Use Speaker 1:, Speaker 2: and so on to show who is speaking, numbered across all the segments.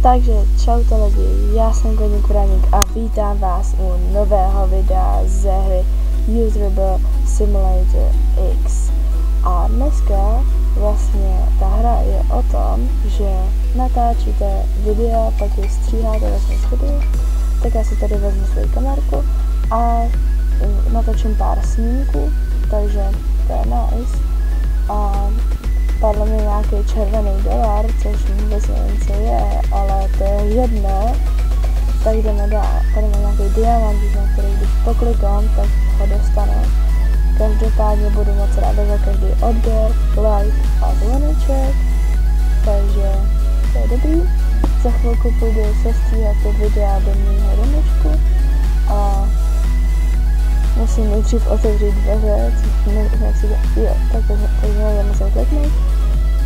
Speaker 1: Takže čaute lidi, já jsem Koník Praník a vítám vás u nového videa ze hry Userable Simulator X. A dneska vlastně ta hra je o tom, že natáčíte video, pak je stříháte vlastně z videa, tak já si tady vezmu svoji kamerku a natočím pár snímků, takže to je nice. A padl mi nějaký červený dolar, což vůbec nevím, co je, ale to je jedno. Tak jdeme dál. Tady mám nějaký diamant, na který když poklikám, tak ho dostanu. Každopádně budu moc ráda za každý odběr, like a zvoneček. Takže to je dobrý. Za chvilku půjdu sestříhat ty videa do mýho domečku a musím nejdřív otevřít dveře, což nevím, jak si to... Jo, takže já musím kliknout.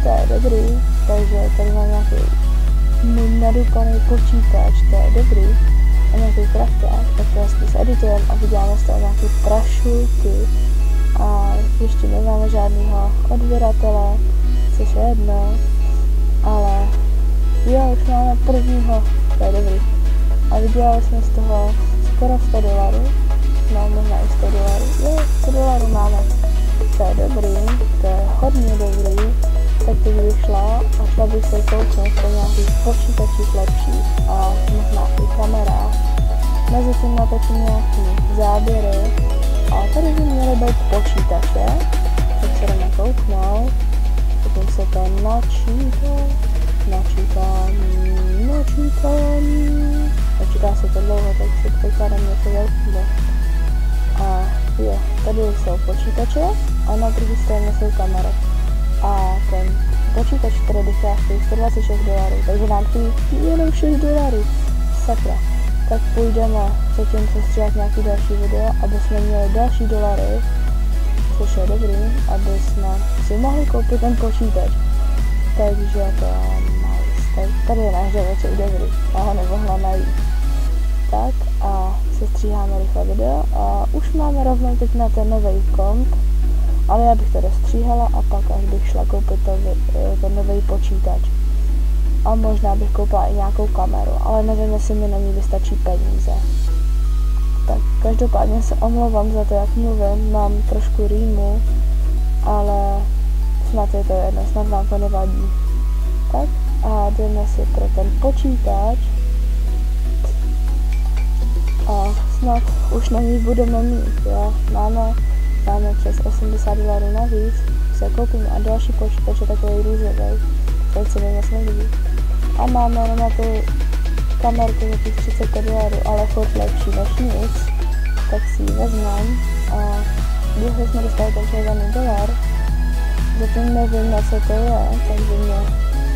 Speaker 1: To je dobrý, takže tady mám nějaký můj nadupaný počítač, to je dobrý. A nějaký krafták, tak to hezky zeditujeme a vyděláme z toho nějaký prašulky. A ještě nemáme žádného odběratele, což je jedno. Ale jo, už máme prvního, to je dobrý. A vydělali jsme z toho skoro $100. No, možná i $100. Jo, $100 máme. To je dobrý, to je hodně dobrý. Tak teď bych šla a šla bych se kouknout po nějakých počítačích lepších a možná i kamerách. Mezitím natočím nějaký záběry a tady by měly být počítače, tak se jdeme kouknout. Potom se to načítá se to dlouho, tak si překládám něco velkého. A jo, tady jsou počítače a na druhé straně jsou kamery. A ten počítač, který bych chtěla, stojí $126, takže nám chtějí jenom $6. Sakra. Tak půjdeme zatím sestříhat nějaký další video, aby jsme měli další dolary, což je dobrý, aby jsme si mohli koupit ten počítač. Takže to je nice. Tady je náš domeček dobrý, já ho nemohla najít. Tak a sestříháme rychle video a už máme rovnou teď na ten nový komp. Ale já bych to dostříhala a pak až bych šla koupit ten nový počítač. A možná bych koupila i nějakou kameru, ale nevím, jestli mi na ní vystačí peníze. Tak každopádně se omlouvám za to, jak mluvím, mám trošku rýmu, ale snad je to jedno, snad vám to nevadí. Tak a jdeme si pro ten počítač. A snad už na ní budeme mít, jo, máme přes $80 navíc, se koupíme a další počítač je takový růžový, teď se mi moc nelíbí. A máme na tu kamerku za těch $30, ale furt lepší než nic, tak si ji vezmeme a když jsme dostali ten červený dolar, zatím nevím, na co to je, takže mě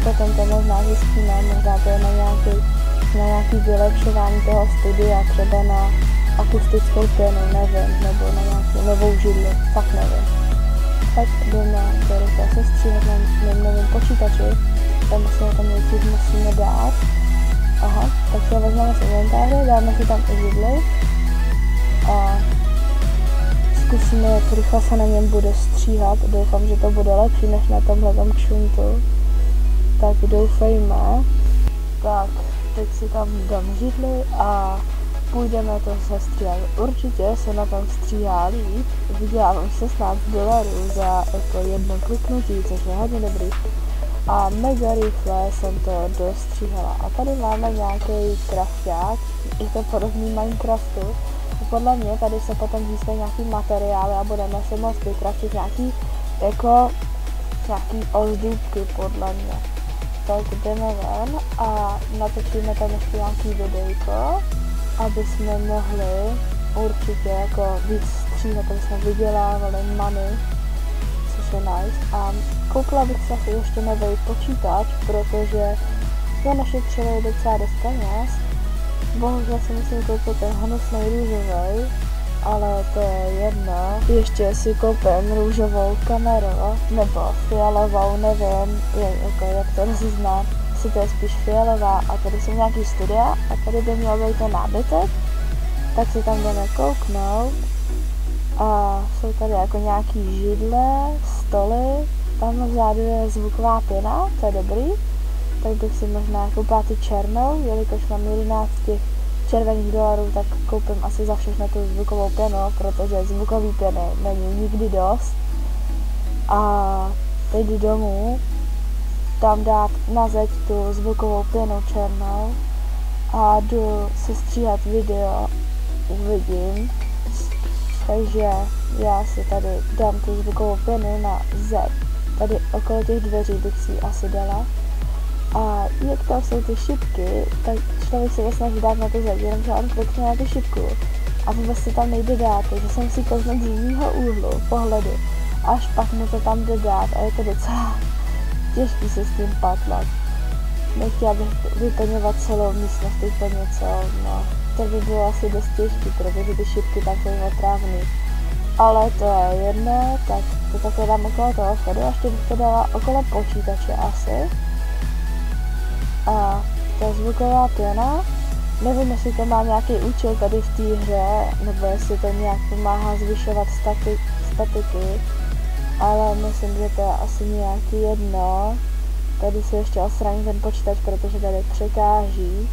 Speaker 1: potom to možná zjistíme, možná to je na nějaký vylepšování toho studia, třeba na akustickou pěnu, nevím, nebo na nějakou novou židli, fakt nevím. Tak jdeme do rychle sestříhat na mém novém počítači, tam se tam nejdřív musíme dát. Aha, tak se vezmeme z inventáře, dáme si tam i židli a zkusíme, jak rychle se na něm bude stříhat. Doufám, že to bude lepší než na tomhletom kšuntu. Tak doufejme. Tak, teď si tam dám židli a půjdeme to sestříhat. Určitě se na tom stříhá líp. Vydělávám $16 za jako jedno kliknutí, což je hodně dobrý. A mega rychle jsem to dostříhala. A tady máme nějaký krafták, je to podobný Minecraftu. A podle mě tady se potom získají nějaký materiály a budeme se moct vykraftit nějaký ozdůbky podle mě. Tak jdeme ven a natočíme tam ještě nějaký videjko, aby jsme mohli určitě jako víc stříhat, aby jsme vydělávali money, což je nice. A koupila bych se ještě nový počítač, protože jsme našetřili docela dost peněz. Bohužel si musím koupit ten hnusný růžový, ale to je jedno. Ještě si koupím růžovou kameru, nebo fialovou, nevím, jak to rozeznám. Jestli to je spíš fialová a tady jsou nějaký studia a tady by měl být ten nábytek, tak si tam jdeme kouknout. A jsou tady jako nějaký židle, stoly, tam vzadu je zvuková pěna, to je dobrý. tak bych si možná koupila tu černou, jelikož mám 11 těch červených dolarů, tak koupím asi za všechno tu zvukovou pěnu, protože zvukový pěny není nikdy dost. A teď jdu domů, tam dát na zeď tu zvukovou pěnu černou a jdu se stříhat video, uvidím. Takže já si tady dám tu zvukovou pěnu na zeď. Tady okolo těch dveří bych si asi dala. A jak tam jsou ty šipky, tak člověk se snaží dát na tu zeď, jenomže on klikne na tu šipku a vůbec se tam nejde dát, takže jsem si kouknout z jiného úhlu, pohledu, až pak mu to tam jde dát a je to docela těžký se s tím patlat. Nechtěla bych vyplňovat celou místnost úplně no, to by bylo asi dost těžký, protože ty šipky tam jsou otravný. Ale to je jedno, tak to takhle dám okolo toho vchodu a ještě bych to dala okolo počítače asi. A ta zvuková pěna, nevím, jestli to má nějaký účel tady v té hře, nebo jestli to nějak pomáhá zvyšovat statiky, ale myslím, že to je asi nějaký jedno. Tady si ještě odstraním ten počítač, protože tady překáží.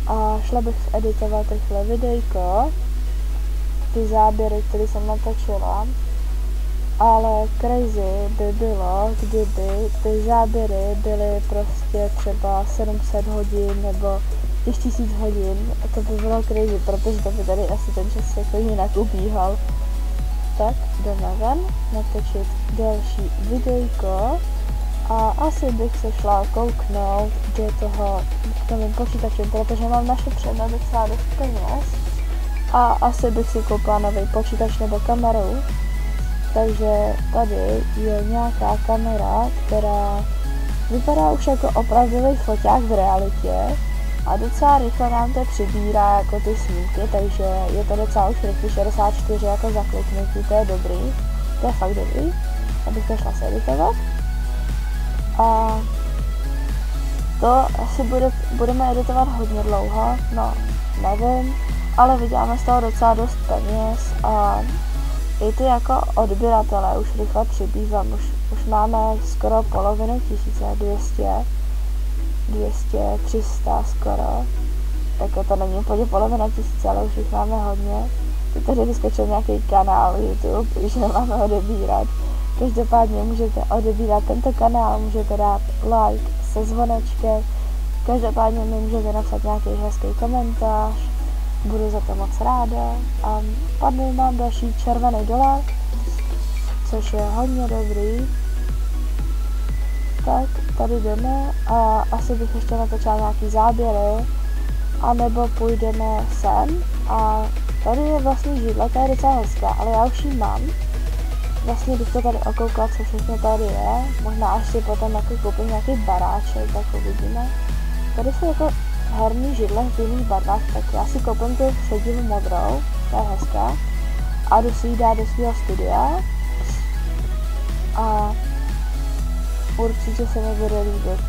Speaker 1: A šla bych editovat rychle videjko, ty záběry, které jsem natočila, ale crazy by bylo, kdyby ty záběry byly prostě třeba 700 hodin nebo 1000 hodin, a to by bylo crazy, protože to by tady asi ten čas jako jinak ubíhal. Tak jdeme ven, natočit další videjko a asi bych se šla kouknout do toho k novým počítačem, protože mám našetřeno docela dost peněz a asi bych si koupila nový počítač nebo kameru. Takže tady je nějaká kamera, která vypadá už jako opravdový foťák v realitě a docela rychle nám to přibírá jako ty snímky, takže je to docela už rychle 64 jako zakliknutí, to je dobrý, to je fakt dobrý, abych to šla se editovat. A to asi budeme editovat hodně dlouho, no nevím, ale vyděláme z toho docela dost peněz a i ty jako odběratelé už rychle přibývám, už máme skoro polovinu tisíce, 200, 300 skoro, tak to není úplně polovina tisíce, ale už jich máme hodně. Teď tady vyskočil nějaký kanál YouTube, že máme odebírat. Každopádně můžete odebírat tento kanál, můžete dát like se zvonečkem, každopádně mi můžete napsat nějaký hezký komentář, budu za to moc ráda a padl nám další červený dolar, což je hodně dobrý. Tak tady jdeme a asi bych ještě natočila nějaký záběry, anebo půjdeme sem a tady je vlastně židle, to je docela hezká, ale já už ji mám. Vlastně bych to tady okoukala, co všechno tady je, možná až si potom jako koupím nějaký baráček, tak uvidíme. Tady jsou jako herní židle v jiných barvách, tak já si koupím tu šedivou modrou, to je hezká, a jdu si ji dát do svého studia a určitě se mi bude líbit,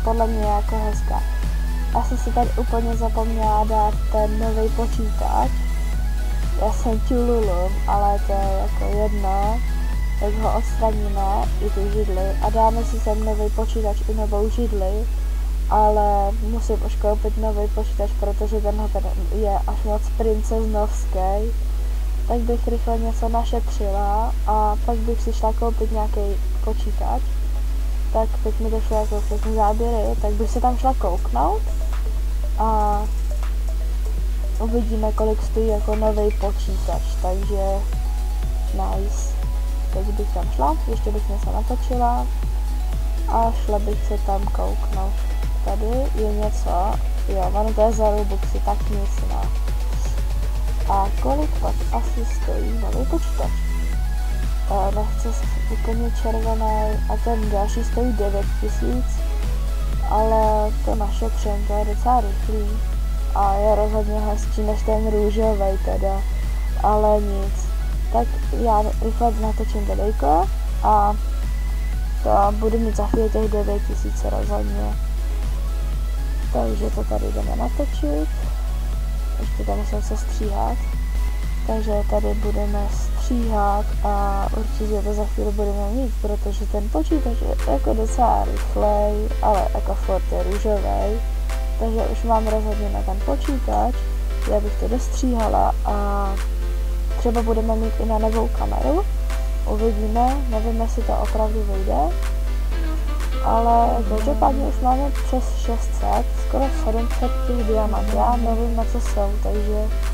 Speaker 1: podle mě je jako hezká. Já jsem si tady úplně zapomněla dát ten nový počítač, já jsem Tululum, ale to je jako jedno, tak ho odstraníme i tu židli a dáme si sem nový počítač i novou židli, ale musím už koupit nový počítač, protože tenhle je až moc princeznovský, tak bych rychle něco našetřila a pak bych si šla koupit nějaký počítač. Tak teď mi došlo jako všechny záběry, tak bych se tam šla kouknout a uvidíme, kolik stojí jako nový počítač, takže nice. Teď bych tam šla, ještě bych něco natočila a šla bych se tam kouknout. Tady je něco, jo, ono to je za Robuxy, tak nic ne. A kolik pak asi stojí nový počítač? Nechce úplně červený a ten další stojí 9000, ale to našetřím, to je docela rychlý a je rozhodně hezčí než ten růžový teda, ale nic. Tak já rychle natočím videjko a to budu mít za chvíli těch 9000 rozhodně. Takže to tady jdeme natočit, ještě tam musím se stříhat, takže tady budeme stříhat. stříhat a určitě to za chvíli budeme mít, protože ten počítač je jako docela rychlej, ale jako furt je růžovej, takže už mám rozhodně na ten počítač, já bych to dostříhala a třeba budeme mít i na novou kameru, uvidíme, nevím, jestli to opravdu vyjde, ale každopádně už máme přes 600, skoro 700 těch diamant, já nevím, na co jsou, takže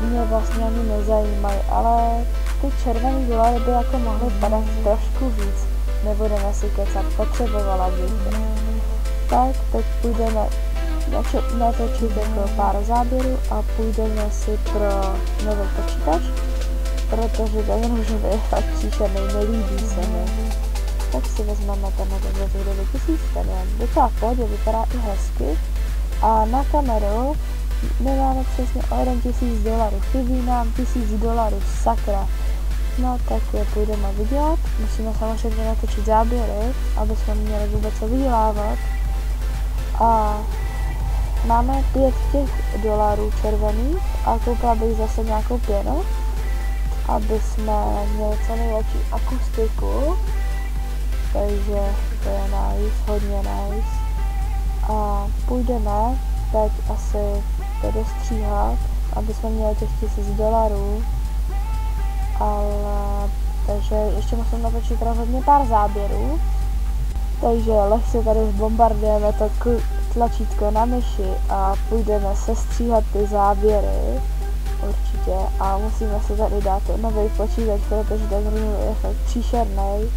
Speaker 1: mě vlastně ani nezajímají, ale ty červený dolary by jako mohly padat trošku víc, nebudeme si kecat, potřebovala bych to. Tak, teď půjdeme natočit jako pár záběrů a půjdeme si pro nový počítač, protože ten růžový je fakt příšerný, nelíbí se mi. Tak si vezmeme ten za 9000, ten je docela v pohodě, vypadá i hezky. A na kameru my máme přesně o $1000, chybí nám $1000, sakra. No tak je půjdeme vydělat, musíme samozřejmě natočit záběry, aby jsme měli vůbec co vydělávat. A máme 5 těch dolarů červených a koupila bych zase nějakou pěnu, aby jsme měli co nejlepší akustiku. Takže to je nice, hodně nice. A půjdeme teď asi to dostříhat, aby jsme měli těch $1000. Ale takže ještě musím natočit rozhodně pár záběrů. Takže lehce tady bombardujeme to tlačítko na myši a půjdeme sestříhat ty záběry. Určitě. A musíme si tady dát nový počítač, protože ten je fakt příšerný.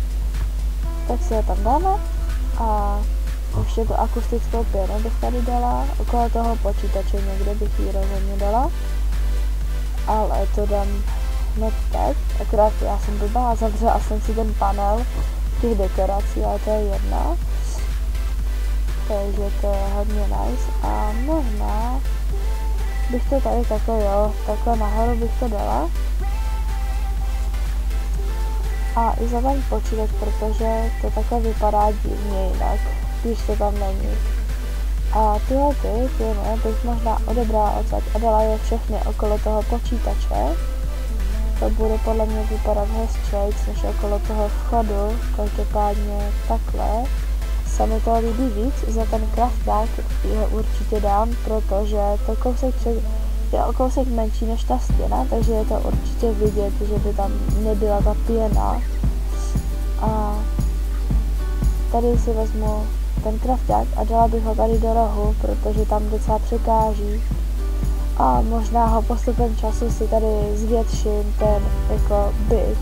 Speaker 1: Tak si ho tam dáme a ještě tu akustickou pěnu bych tady dala, okolo toho počítače někde bych ji rozhodně dala, ale to dám hned teď, akorát já jsem blbá a zavřela jsem si ten panel těch dekorací, ale to je jedna, takže to je hodně nice a možná bych to tady takhle nahoru bych to dala. A i za ten počítač, protože to takhle vypadá divně jinak, když to tam není. A tyhle pěny bych možná odebrala odsaď a dala je všechny okolo toho počítače. To bude podle mě vypadat hezčejc než okolo toho vchodu, každopádně takhle. Se mi to líbí víc, za ten krafták je určitě dám, protože to je o kousek menší než ta stěna, takže je to určitě vidět, že by tam nebyla ta pěna. A tady si vezmu ten krafták a dala bych ho tady do rohu, protože tam docela překáží. A možná ho postupem času si tady zvětším ten jako byt.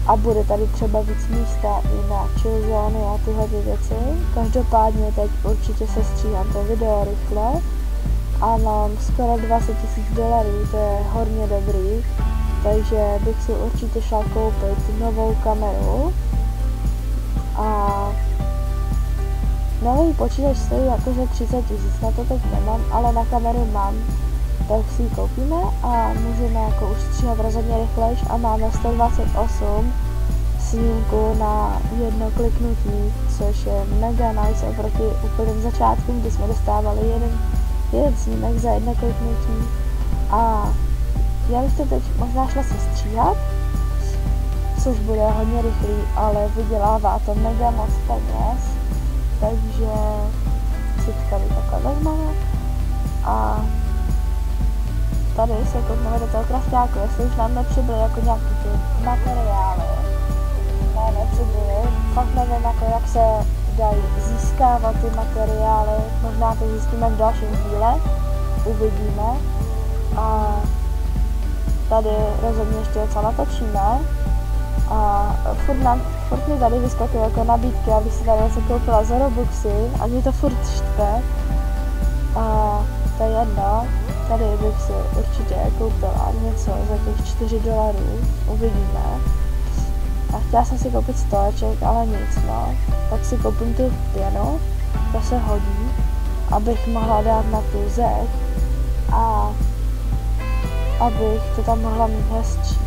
Speaker 1: A bude tady třeba víc místa i na chill zóny a tyhle věci. Každopádně teď určitě se stříhám to video rychle. A mám skoro $20 000, to je hodně dobrý, takže bych si určitě šla koupit novou kameru. A nový počítač stojí jakože 30 000, na to teď nemám, ale na kameru mám, tak si ji koupíme a můžeme jako už stříhat rozhodně rychlejš a máme 128 snímků na jedno kliknutí, což je mega nice oproti úplným začátkům, kdy jsme dostávali jeden snímek za jedno kliknutí. A já bych to teď možná šla sestříhat, což bude hodně rychlý, ale vydělává to mega moc peněz, takže si tady takhle vezmeme a tady se koukneme do toho krafťáku, jestli už nám nepřibyly jako nějaký ty materiály. Ne, nepřibyly, fakt nevím jako jak se dají získávat ty materiály, možná to zjistíme v dalším díle, uvidíme. A tady rozhodně ještě něco natočíme a furt mi tady vyskakuje jako nabídky, abych si tady něco koupila za Robuxy a mě to furt štve. A to je jedno, tady bych si určitě koupila něco za těch $4, uvidíme. A chtěla jsem si koupit stoleček, ale nic, no. Tak si koupím tu pěnu, to se hodí, abych mohla dát na tu zeď a abych to tam mohla mít hezčí.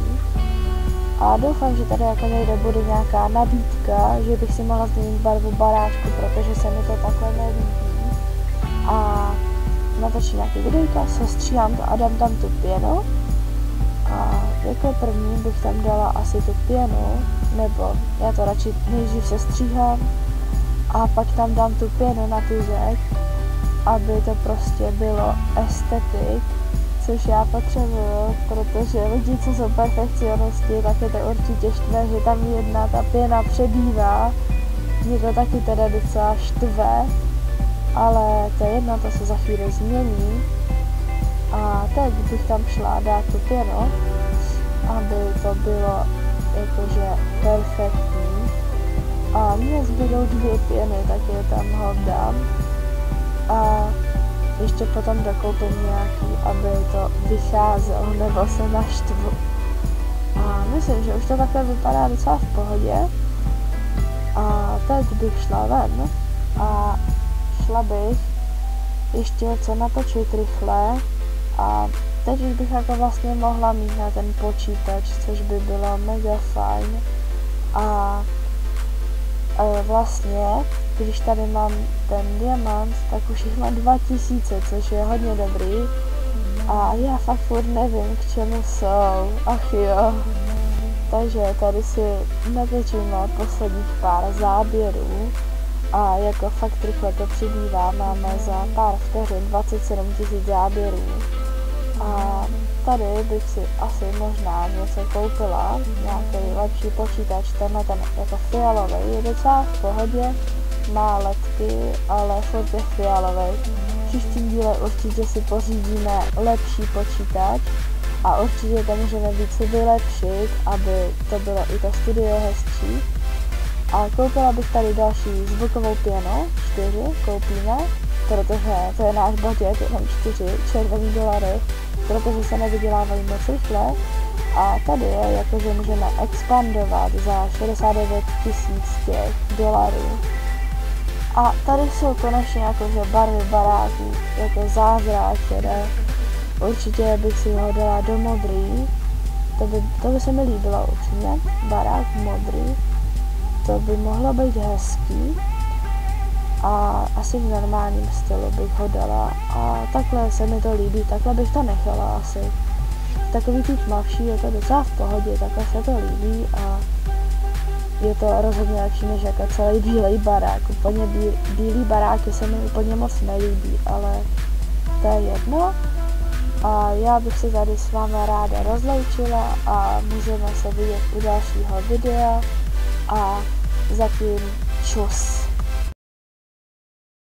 Speaker 1: A doufám, že tady jako někde bude nějaká nabídka, že bych si mohla změnit barvu baráčku, protože se mi to takhle nelíbí. A natočím nějaký videjka, sestříhám to a dám tam tu pěnu. A jako první bych tam dala asi tu pěnu, nebo já to radši nejdřív sestříhám a pak tam dám tu pěnu na tu zeď, aby to prostě bylo estetik, což já potřebuju, protože lidi, co jsou perfekcionisti, tak je to určitě štve, že tam jedna ta pěna přebývá. Mě to taky teda docela štve, ale to je jedno, to se za chvíli změní. A teď bych tam šla dát tu pěnu, aby to bylo jakože perfektní. A mně zbydou 2 pěny, tak je tam dám. A ještě potom dokoupím nějaký, aby to vycházelo, nebo se naštvu. A myslím, že už to takhle vypadá docela v pohodě. A teď bych šla ven a šla bych ještě něco natočit rychle. A teď už bych jako vlastně mohla mít na ten počítač, což by bylo mega fajn. A vlastně, když tady mám ten diamant, tak už jich mám 2000, což je hodně dobrý. A já fakt furt nevím, k čemu jsou. Ach jo. Takže tady si natočíme posledních pár záběrů. A jako fakt rychle to přibývá, máme za pár vteřin 27 000 záběrů. A tady bych si asi možná něco koupila, nějaký lepší počítač, tenhle ten jako fialový, je docela v pohodě, má ledky, ale furt je fialový. V příštím díle určitě si pořídíme lepší počítač a určitě to můžeme víc vylepšit, aby to bylo i to studio hezčí. A koupila bych tady další zvukovou pěnu, 4 koupíme, protože to je náš budget, jenom 4 červený dolary, protože se nevydělávají moc rychle. A tady je, jakože můžeme expandovat za 69 000 těch dolarů. A tady jsou konečně jakože barvy baráků, jako zázrak, které určitě bych si ho dala do modrý. To by se mi líbilo upřímně, barák modrý. To by mohlo být hezký a asi v normálním stylu bych ho dala a takhle se mi to líbí, takhle bych to nechala asi. Takový ty tmavší je to docela v pohodě, takhle se to líbí a je to rozhodně lepší než jako celý bílej barák. Úplně bílý baráky se mi úplně moc nelíbí, ale to je jedno. A já bych se tady s vámi ráda rozloučila a můžeme se vidět u dalšího videa. A zatím čus.